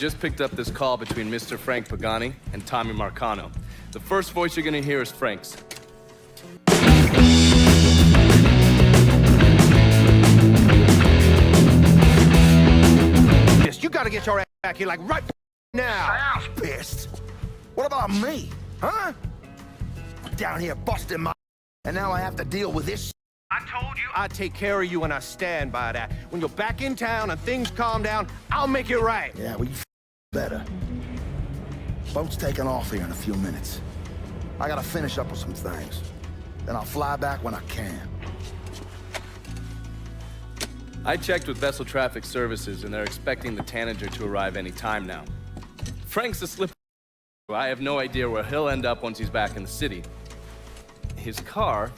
just picked up this call between Mr. Frank Pagani and Tommy Marcano. The first voice you're gonna hear is Frank's. You gotta get your ass back here, like, right now. Sounds pissed. What about me, huh? I'm down here busting my... and now I have to deal with this. I told you I'd take care of you, and I stand by that. When you're back in town and things calm down, I'll make it right. Yeah, well, you better. Boat's taking off here in a few minutes. I gotta finish up with some things. Then I'll fly back when I can. I checked with Vessel Traffic Services, and they're expecting the Tanager to arrive any time now. Frank's a slippery. I have no idea where he'll end up once he's back in the city. His car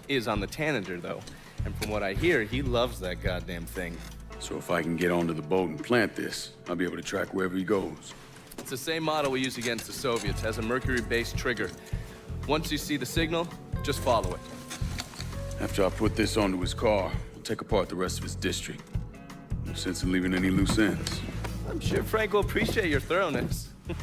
is on the Tanager, though, and from what I hear, he loves that goddamn thing. So if I can get onto the boat and plant this, I'll be able to track wherever he goes. It's the same model we used against the Soviets. Has a mercury-based trigger. Once you see the signal, just follow it. After I put this onto his car, we'll take apart the rest of his district. No sense in leaving any loose ends. I'm sure Frank will appreciate your thoroughness. It's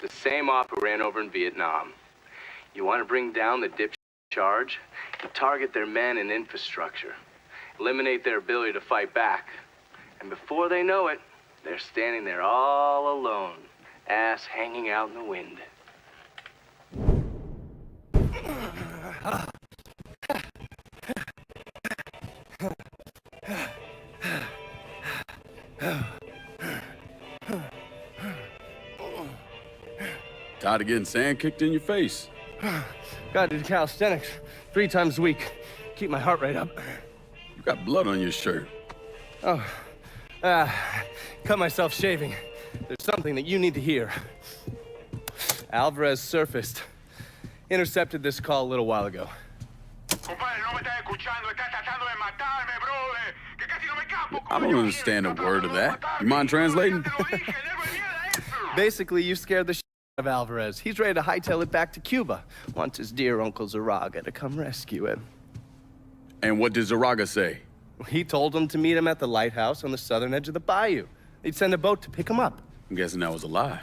the same op we ran over in Vietnam. You want to bring down the dip charge? You target their men and infrastructure. Eliminate their ability to fight back. And before they know it, they're standing there all alone, ass hanging out in the wind. Tired of getting sand kicked in your face? Gotta do calisthenics 3 times a week. Keep my heart rate up. You got blood on your shirt. Oh, cut myself shaving. There's something that you need to hear. Alvarez surfaced. Intercepted this call a little while ago. I don't understand a word of that. You mind translating? Basically, you scared the shit out of Alvarez. He's ready to hightail it back to Cuba. Wants his dear Uncle Zaraga to come rescue him. And what did Zaraga say? He told him to meet him at the lighthouse on the southern edge of the bayou. They'd send a boat to pick him up. I'm guessing that was a lie.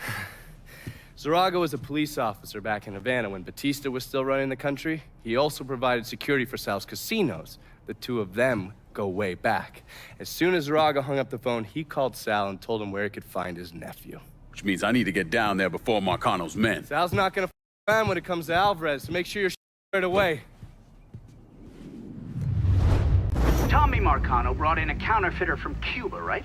Zaraga was a police officer back in Havana when Batista was still running the country. He also provided security for Sal's casinos. The two of them go way back. As soon as Zaraga hung up the phone, he called Sal and told him where he could find his nephew. Which means I need to get down there before Marcano's men. Sal's not gonna f*** when it comes to Alvarez, so make sure you're right away. Tommy Marcano brought in a counterfeiter from Cuba, right?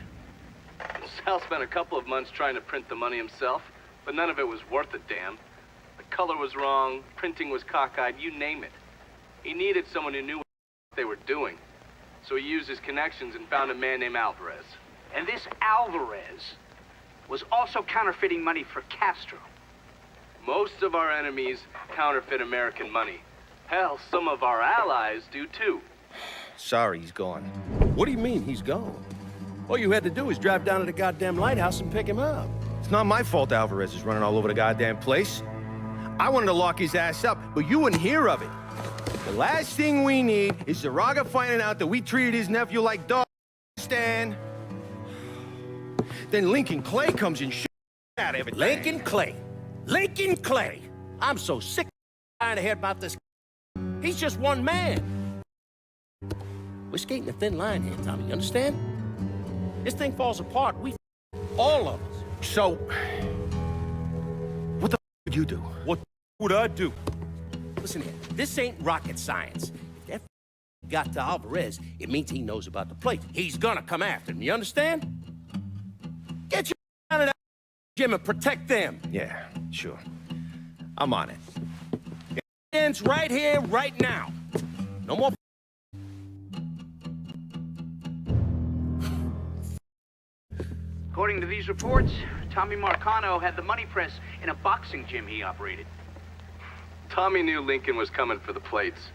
Sal spent a couple of months trying to print the money himself, but none of it was worth a damn. The color was wrong, printing was cockeyed, you name it. He needed someone who knew what they were doing. So he used his connections and found a man named Alvarez. And this Alvarez was also counterfeiting money for Castro. Most of our enemies counterfeit American money. Hell, some of our allies do too. Sorry, he's gone. What do you mean, he's gone? All you had to do was drive down to the goddamn lighthouse and pick him up. It's not my fault Alvarez is running all over the goddamn place. I wanted to lock his ass up, but you wouldn't hear of it. The last thing we need is Zaraga finding out that we treated his nephew like dog. Stan. Then Lincoln Clay comes and shit out of everything. Lincoln Clay. Lincoln Clay. I'm so sick and tired of hearing about this. He's just one man. We're skating a thin line here, Tommy, you understand? This thing falls apart, all of us. So, what the would you do? What would I do? Listen here, this ain't rocket science. If that got to Alvarez, it means he knows about the place. He's gonna come after him, you understand? Get your out of that gym and protect them. Yeah, sure. I'm on it. It ends right here, right now. No more. According to these reports, Tommy Marcano had the money press in a boxing gym he operated. Tommy knew Lincoln was coming for the plates,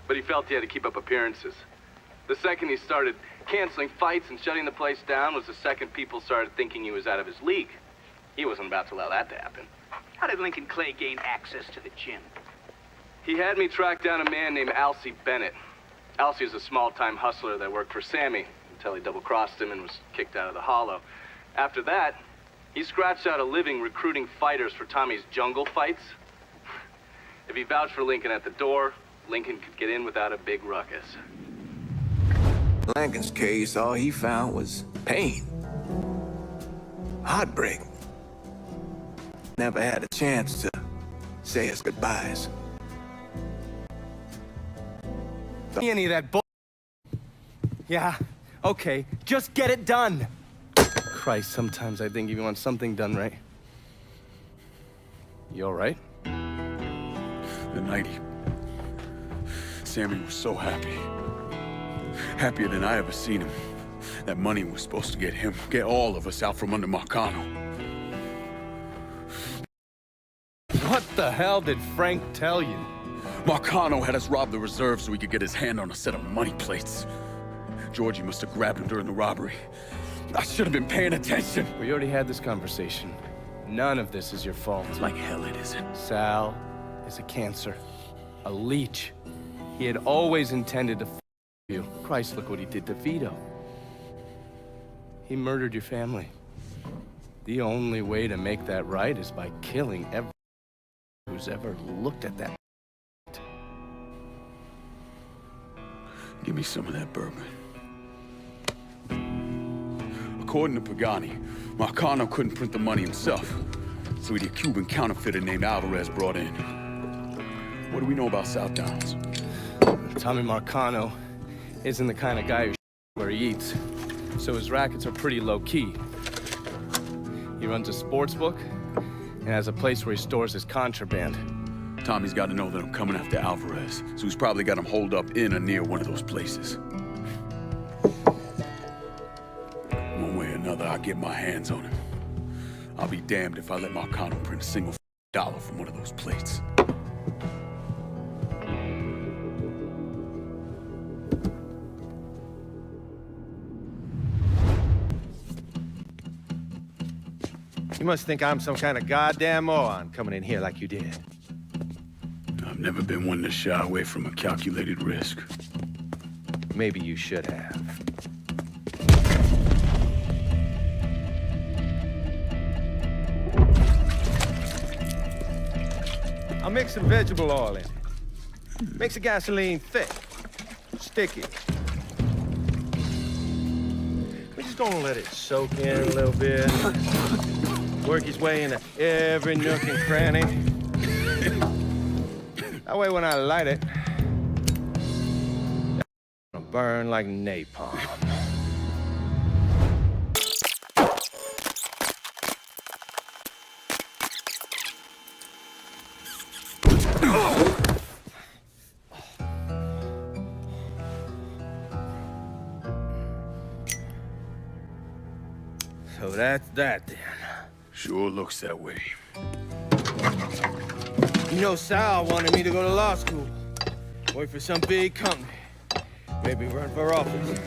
but he felt he had to keep up appearances. The second he started canceling fights and shutting the place down was the second people started thinking he was out of his league. He wasn't about to allow that to happen. How did Lincoln Clay gain access to the gym? He had me track down a man named Alcee Bennett. Alcie's a small-time hustler that worked for Sammy until he double-crossed him and was kicked out of the Hollow. After that, he scratched out a living recruiting fighters for Tommy's jungle fights. If he vouched for Lincoln at the door, Lincoln could get in without a big ruckus. Lincoln's case, all he found was pain. Heartbreak. Never had a chance to say his goodbyes. Any of that bull. Yeah, okay, just get it done. Christ, sometimes I think if you want something done right. You all right? The night Sammy was so happy. Happier than I ever seen him. That money was supposed to get all of us out from under Marcano. What the hell did Frank tell you? Marcano had us rob the reserve so he could get his hand on a set of money plates. Georgie must have grabbed him during the robbery. I should have been paying attention. We already had this conversation. None of this is your fault. Like hell it isn't. Sal is a cancer. A leech. He had always intended to f you. Christ, look what he did to Vito. He murdered your family. The only way to make that right is by killing everyone who's ever looked at that. Give me some of that bourbon. According to Pagani, Marcano couldn't print the money himself, so he had a Cuban counterfeiter named Alvarez brought in. What do we know about South Downs? Tommy Marcano isn't the kind of guy who where he eats, so his rackets are pretty low-key. He runs a sports book and has a place where he stores his contraband. Tommy's got to know that I'm coming after Alvarez, so he's probably got him holed up in or near one of those places. One way or another, I'll get my hands on him. I'll be damned if I let Marcano print a single dollar from one of those plates. You must think I'm some kind of goddamn moron coming in here like you did. I've never been one to shy away from a calculated risk. Maybe you should have. I'll mix some vegetable oil in it. Makes the gasoline thick, sticky. We're just gonna let it soak in a little bit. Work his way into every nook and cranny. That way when I light it, it'll burn like napalm. So that's that then. Sure looks that way. You know, Sal wanted me to go to law school. Work for some big company. Maybe run for office.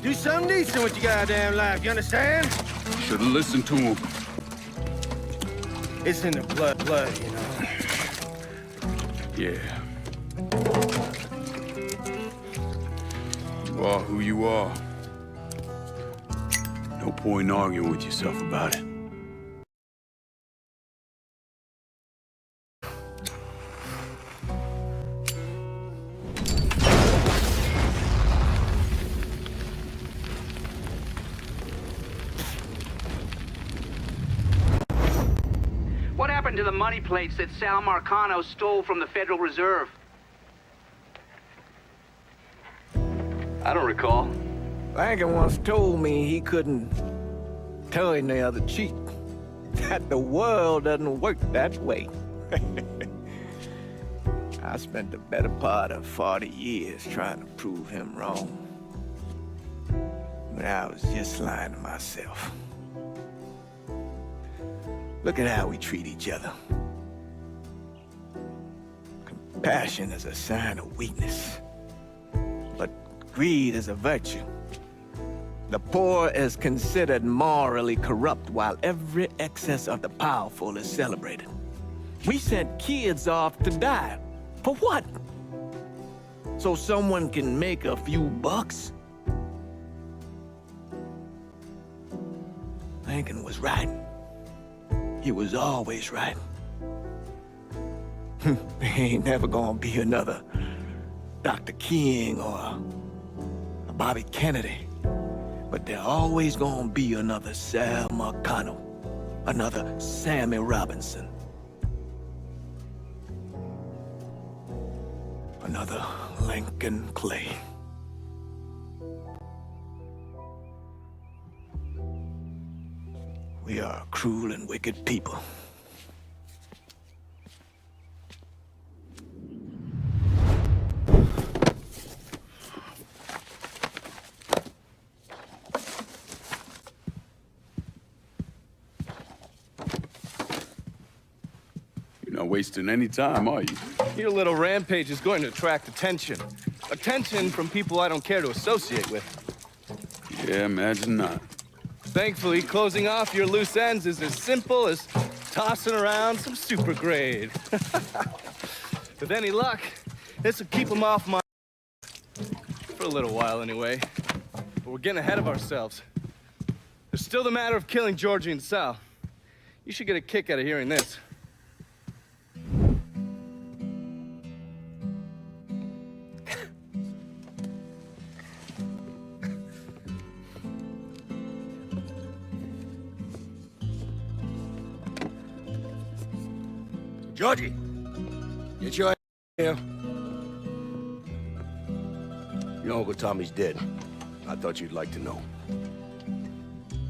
Do something decent with your goddamn life, you understand? Should've listened to him. It's in the blood, you know. Yeah. You are who you are. No point in arguing with yourself about it. What happened to the money plates that Sal Marcano stole from the Federal Reserve? I don't recall. Lincoln once told me he couldn't tell any other cheat. That the world doesn't work that way. I spent the better part of 40 years trying to prove him wrong. But I was just lying to myself. Look at how we treat each other. Compassion is a sign of weakness, but greed is a virtue. The poor is considered morally corrupt, while every excess of the powerful is celebrated. We sent kids off to die. For what? so someone can make a few bucks? Lincoln was right. He was always right. There ain't never gonna be another Dr. King or a Bobby Kennedy. But there always gonna be another Sal Marcano, another Sammy Robinson, another Lincoln Clay. We are a cruel and wicked people. You're not wasting any time, are you? Your little rampage is going to attract attention. Attention from people I don't care to associate with. Yeah, imagine not. Thankfully, closing off your loose ends is as simple as tossing around some super grade. With any luck, this will keep them off my... for a little while anyway. But we're getting ahead of ourselves. There's still the matter of killing Georgie and Sal. You should get a kick out of hearing this. Georgie, get your ass here. Your Uncle Tommy's dead. I thought you'd like to know.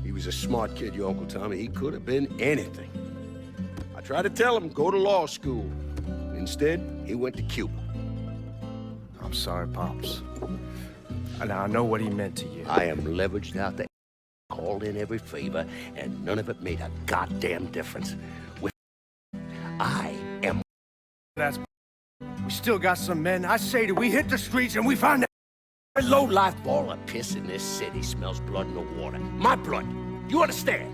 He was a smart kid, your Uncle Tommy. He could have been anything. I tried to tell him, go to law school. Instead, he went to Cuba. I'm sorry, Pops. And I know what he meant to you. I am leveraged out there, called in every favor, and none of it made a goddamn difference. I am... That's... We still got some men. I say that we hit the streets and we find that... low-life ball of piss in this city smells blood in the water. My blood. You understand?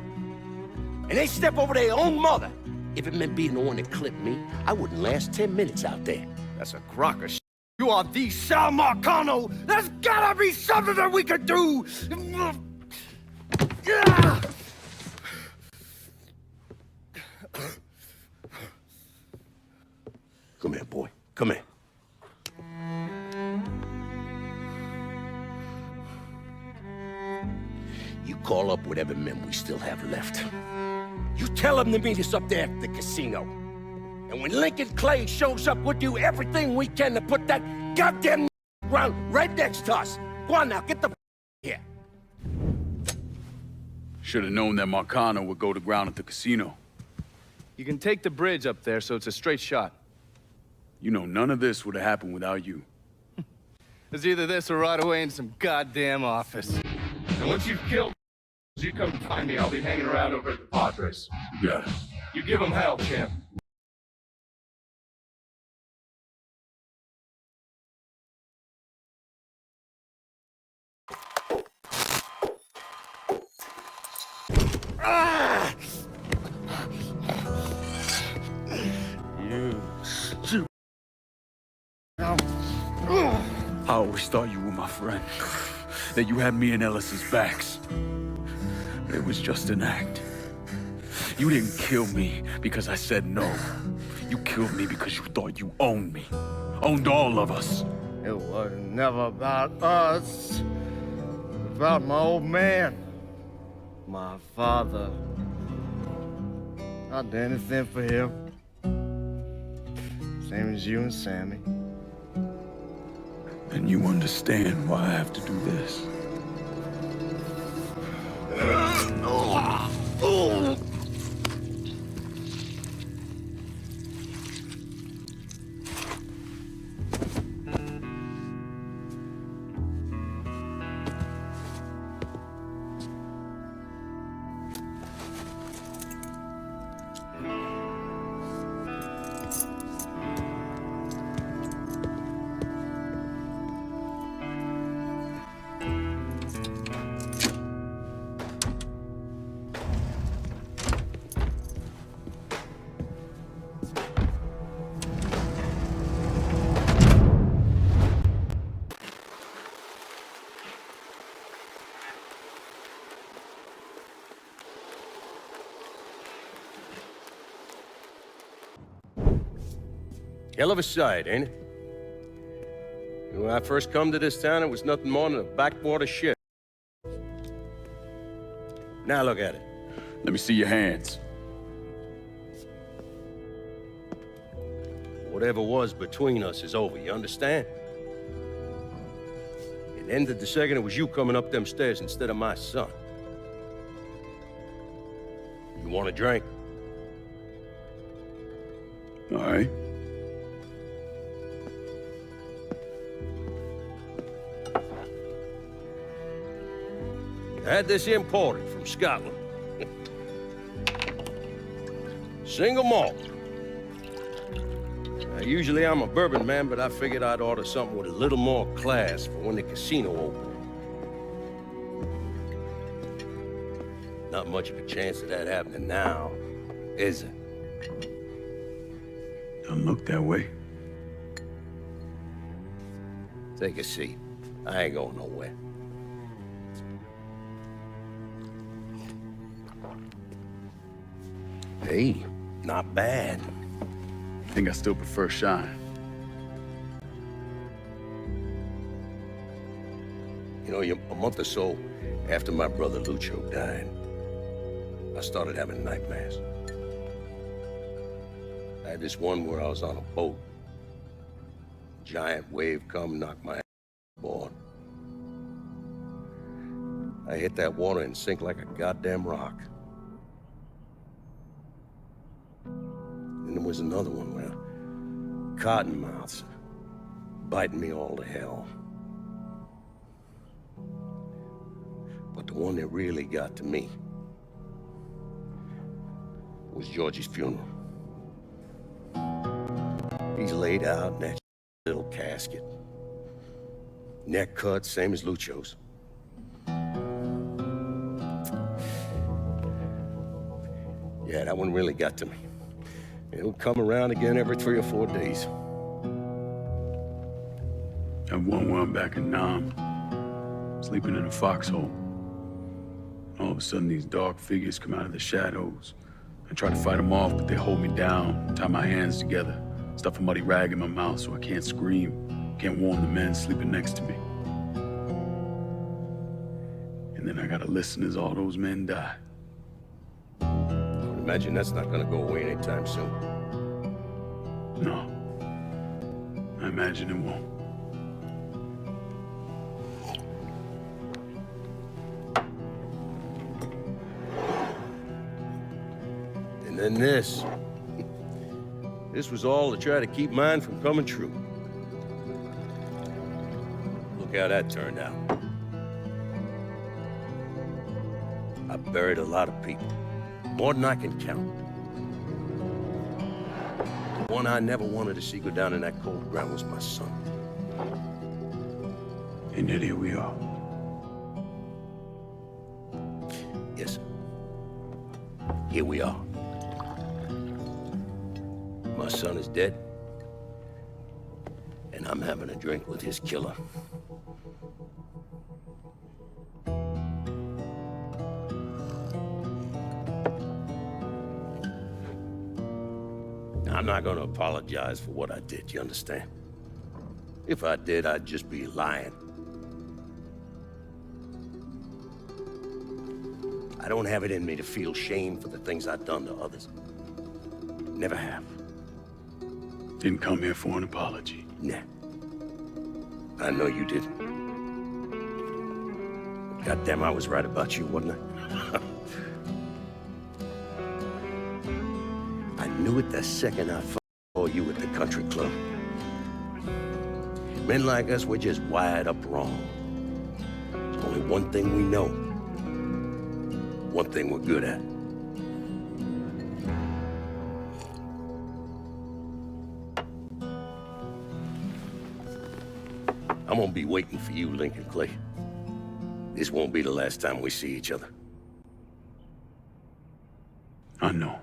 And they step over their own mother. If it meant being the one that clipped me, I wouldn't last 10 minutes out there. That's a crock of shit. You are the Sal Marcano. There's gotta be something that we could do. Come here, boy. Come here. You call up whatever men we still have left. You tell them to meet us up there at the casino. And when Lincoln Clay shows up, we'll do everything we can to put that goddamn ground right next to us. Go on now, get the here. Should have known that Marcano would go to ground at the casino. You can take the bridge up there, so it's a straight shot. You know, none of this would have happened without you. It's either this or right away in some goddamn office. And once you've killed, you come find me. I'll be hanging around over at the Padres. Yeah. You give them hell, champ. I always thought you were my friend. That you had me and Ellis's backs. It was just an act. You didn't kill me because I said no. You killed me because you thought you owned me. Owned all of us. It was never about us. It was about my old man. My father. I'd do anything for him. Same as you and Sammy. And you understand why I have to do this. Hell of a sight, ain't it? When I first come to this town, it was nothing more than a backwater shit. Now look at it. Let me see your hands. Whatever was between us is over, you understand? It ended the second it was you coming up them stairs instead of my son. You want a drink? All right. I had this imported from Scotland. Single malt. Now, usually I'm a bourbon man, but I figured I'd order something with a little more class for when the casino opened. Not much of a chance of that happening now, is it? Don't look that way. Take a seat. I ain't going nowhere. Hey, not bad. I think I still prefer Shine. You know, a month or so after my brother Lucho died, I started having nightmares. I had this one where I was on a boat. Giant wave come, knocked my ass aboard. I hit that water and sink like a goddamn rock. And there was another one where cottonmouths biting me all to hell. But the one that really got to me was Georgie's funeral. He's laid out in that little casket. Neck cut, same as Lucho's. Yeah, that one really got to me. It would come around again every 3 or 4 days. That one where I'm back in Nam, sleeping in a foxhole. All of a sudden, these dark figures come out of the shadows. I try to fight them off, but they hold me down, tie my hands together, stuff a muddy rag in my mouth so I can't scream, can't warn the men sleeping next to me. And then I gotta listen as all those men die. I would imagine that's not gonna go away anytime soon. No. I imagine it won't. And then this. This was all to try to keep mine from coming true. Look how that turned out. I buried a lot of people. More than I can count. The one I never wanted to see go down in that cold ground was my son. And yet here we are. Yes, sir. Here we are. My son is dead, and I'm having a drink with his killer. I'm not gonna apologize for what I did, you understand? If I did, I'd just be lying. I don't have it in me to feel shame for the things I've done to others. Never have. Didn't come here for an apology. Nah. I know you didn't. Goddamn, I was right about you, wasn't I? I knew it the second I saw you at the country club. Men like us, we're just wired up wrong. There's only one thing we know. One thing we're good at. I'm gonna be waiting for you, Lincoln Clay. This won't be the last time we see each other. I know.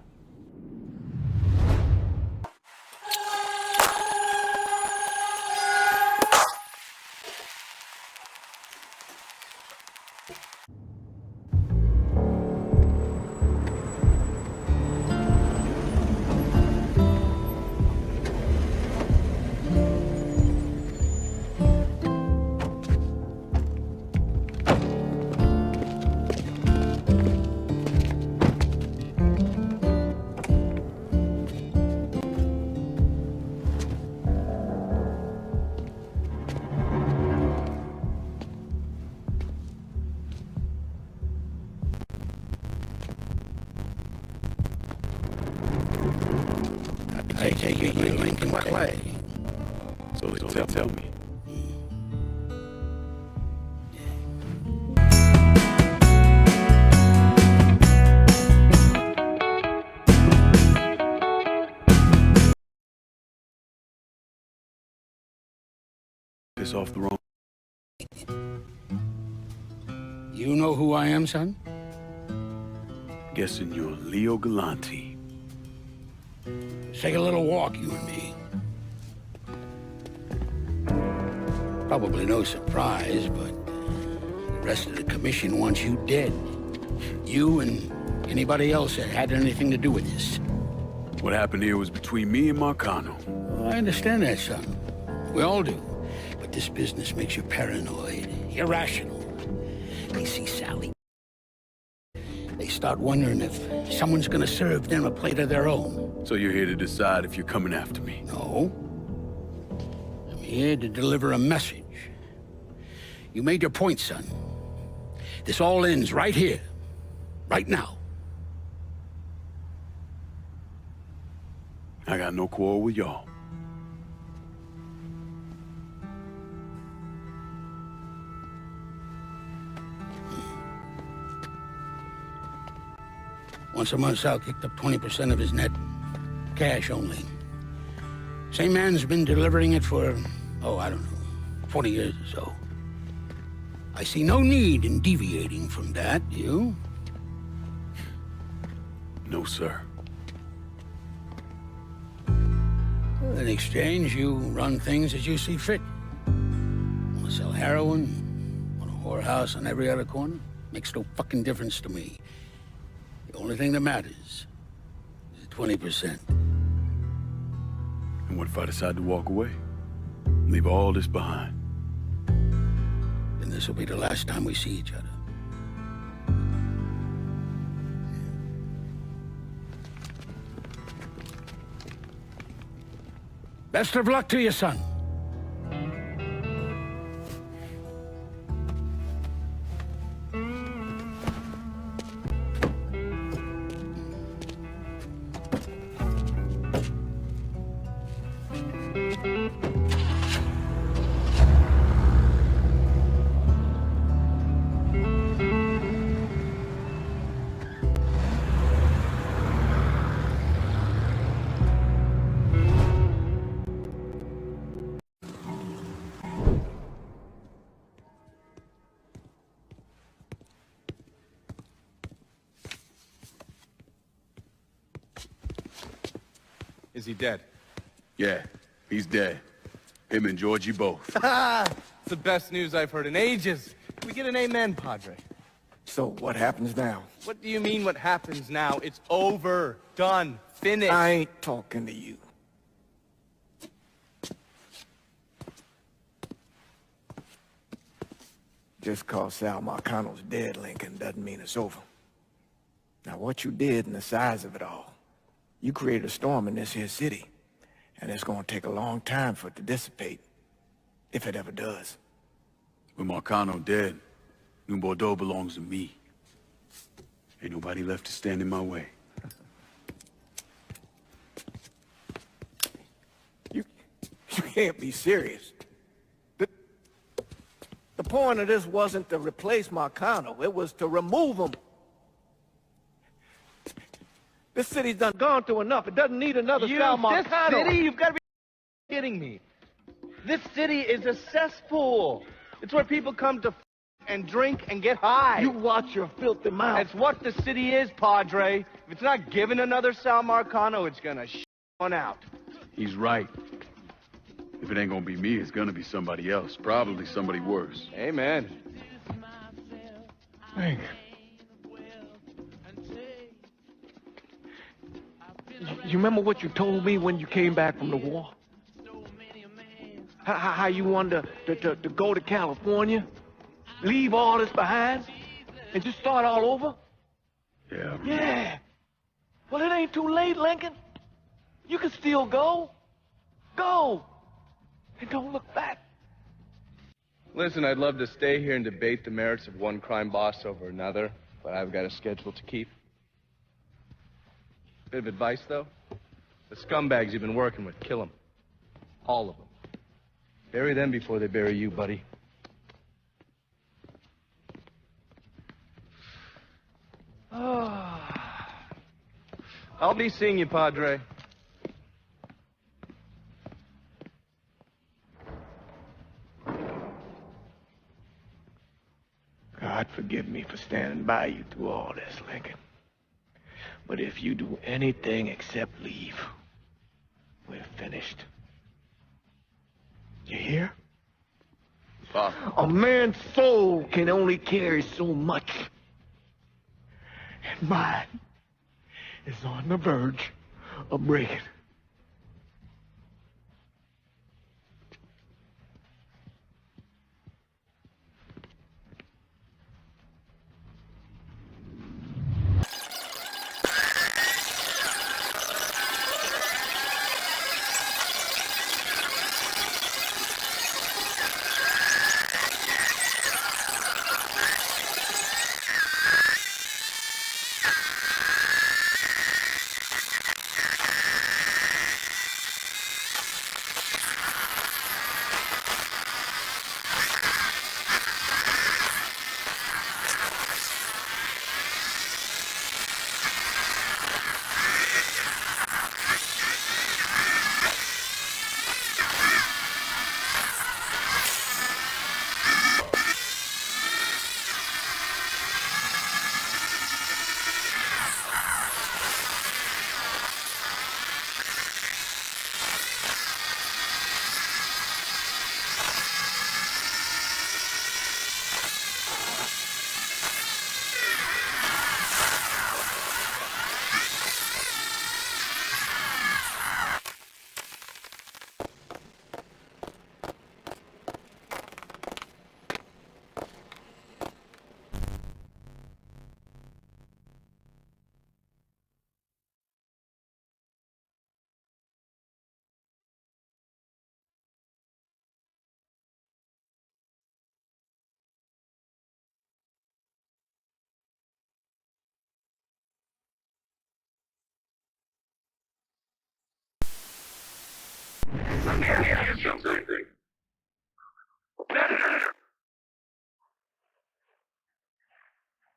I take it you're Lincoln Clay. So tell me. This off the wrong. You know who I am, son? Guessing you're Leo Galante. Take a little walk, you and me. Probably no surprise, but the rest of the commission wants you dead. You and anybody else that had anything to do with this. What happened here was between me and Marcano. Well, I understand that, son. We all do. But this business makes you paranoid, irrational. They see Sally. They start wondering if someone's gonna serve them a plate of their own. So you're here to decide if you're coming after me? No. I'm here to deliver a message. You made your point, son. This all ends right here, right now. I got no quarrel with y'all. Once a month, Sal kicked up 20% of his net. Cash only. Same man's been delivering it for, I don't know, 40 years or so. I see no need in deviating from that, you? No, sir. In exchange, you run things as you see fit. Want to sell heroin? Want a whorehouse on every other corner? Makes no fucking difference to me. The only thing that matters is 20%. And what if I decide to walk away? Leave all this behind? Then this will be the last time we see each other. Best of luck to you, son. Is he dead? Yeah, he's dead. Him and Georgie both. It's the best news I've heard in ages. We get an amen, Padre. So what happens now? What do you mean what happens now? It's over. Done. Finished. I ain't talking to you. Just cause Sal Marcano's dead, Lincoln, doesn't mean it's over. Now, what you did and the size of it all, you created a storm in this here city, and it's gonna take a long time for it to dissipate, if it ever does. With Marcano dead, New Bordeaux belongs to me. Ain't nobody left to stand in my way. You can't be serious. The point of this wasn't to replace Marcano, it was to remove him. This city's done gone through enough. It doesn't need another Sal Marcano. This city? You've got to be kidding me. This city is a cesspool. It's where people come to and drink and get high. You watch your filthy mouth. That's what the city is, Padre. If it's not given another Sal Marcano, it's gonna one out. He's right. If it ain't gonna be me, it's gonna be somebody else. Probably somebody worse. Amen. Hey. You remember what you told me when you came back from the war? How you wanted to go to California, leave all this behind, and just start all over? Yeah. Yeah. Well, it ain't too late, Lincoln. You can still go. Go. And don't look back. Listen, I'd love to stay here and debate the merits of one crime boss over another, but I've got a schedule to keep. Bit of advice, though. The scumbags you've been working with, kill them. All of them. Bury them before they bury you, buddy. I'll be seeing you, Padre. God forgive me for standing by you through all this, Lincoln. But if you do anything except leave, we're finished. You hear? A man's soul can only carry so much. And mine is on the verge of breaking.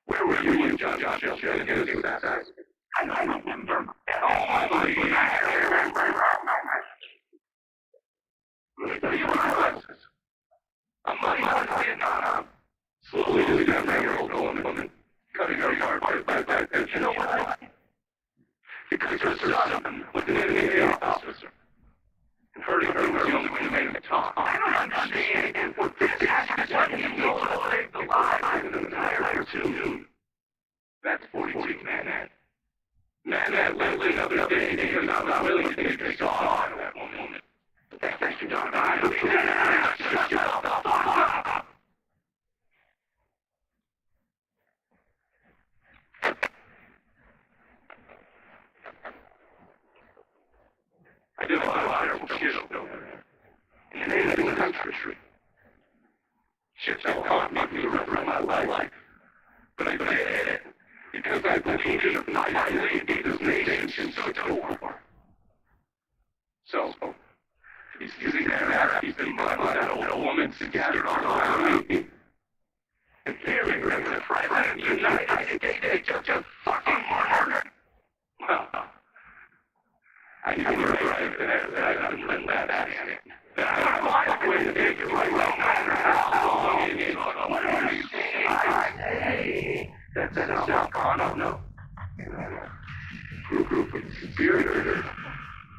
Where were you when John Shell did his assassination? I don't remember at all. I remember. A money out of Vietnam. Slowly discovering your old woman, cutting her heart by back, and you know why? Because her son was an enemy officer. And hurting her was the only way to make him talk. I don't understand what this has to do with you save the lives of an entire platoon. That's 42, man. Man lived another day because I was willing to take this on at that moment. But that's your darn eye. I did a lot of terrible shit over there. In the name of the country. Shit that caught me for the rest of my life. But I did it. Because I believe in my lady, this nation, so it's over. So, he's sitting there, he's been by that old woman scattered all around me. And hearing them in the President of the United States, they just fucking murdered. Well, I knew right there that I couldn't let that happen. That I was going to take it right now, how long it is, what you say, I say. That's not Connor, no. Group of conspirators.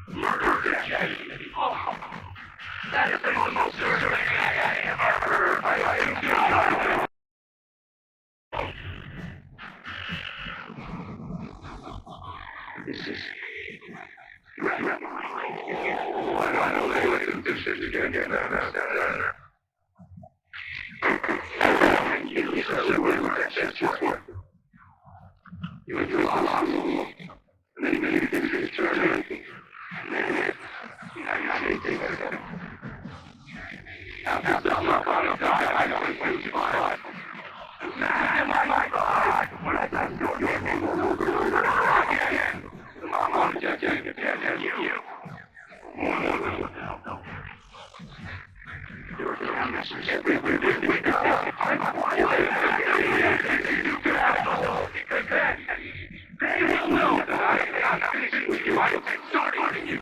Murder that. Oh, that is the most certain thing I ever heard. This is... I know they like to do shit again. You said we were that shit. You went through lots of them. And then you did this turn. And then I didn't think of that. Now, I'm not going to die. I know it's way too hard. My God. When I got your name, I'm on Your promise is everywhere with me now. Because then they will know that I am not finished with you. I will start you.